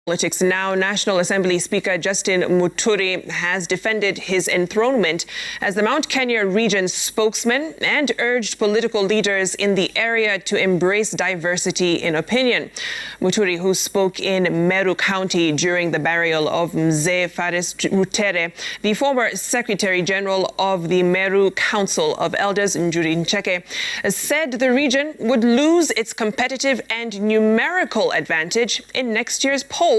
Politics now. National Assembly Speaker Justin Muturi has defended his enthronement as the Mount Kenya region's spokesman and urged political leaders in the area to embrace diversity in opinion. Muturi, who spoke in Meru County during the burial of Mzee Fares Rutere, the former Secretary General of the Meru Council of Elders, Njuri Ncheke, said the region would lose its competitive and numerical advantage in next year's poll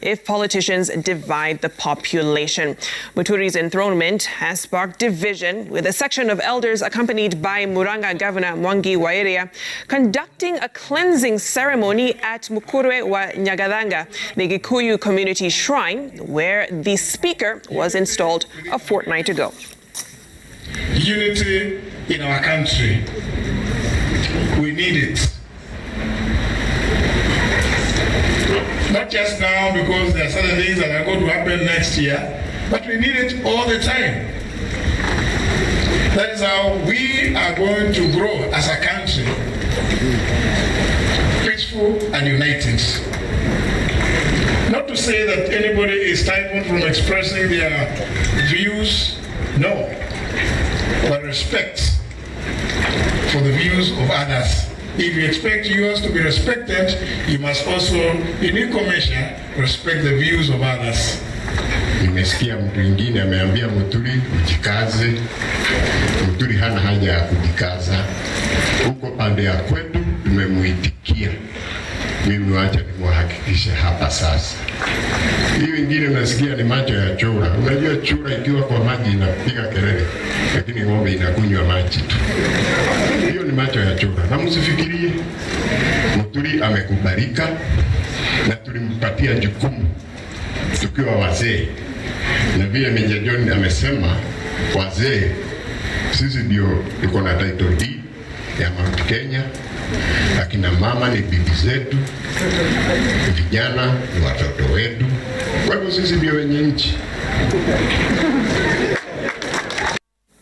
if politicians divide the population. Muturi's enthronement has sparked division, with a section of elders accompanied by Muranga Governor Wa Iria conducting a cleansing ceremony at Mukuru Wa Nyagadanga, the Gikuyu community shrine, where the speaker was installed a fortnight ago. Unity in our country, we need it. Not just now, because there are certain things that are going to happen next year, but we need it all the time. That is how we are going to grow as a country, peaceful and united. Not to say that anybody is stifled from expressing their views, no, but respect for the views of others. If you expect yours to be respected, you must also, in equal measure, respect the views of others. Nimesikia mtu mwingine ameambia Muturi ujikaze. Muturi hana haja ya kujikaza. Huko pande ya kwetu tumemuitikia. Mimi wacha nimwahakikishe hapa sasa. Hiyo ingine nasikia ni macho ya chura. Unajua chura ikiwa kwa maji inapiga kelele, lakini ng'ombe inakunywa maji tu. Hiyo ni macho ya chura. Na msifikirie Muturi amekubalika na tulimpatia jukumu tukiwa wazee. Na vile Meja John amesema, wazee sisi ndio tuko na title deed ya Mount Kenya. Akina mama ni bibi zetu, vijana ni watoto wetu. Kwa hivyo sisi ndio wenye nchi.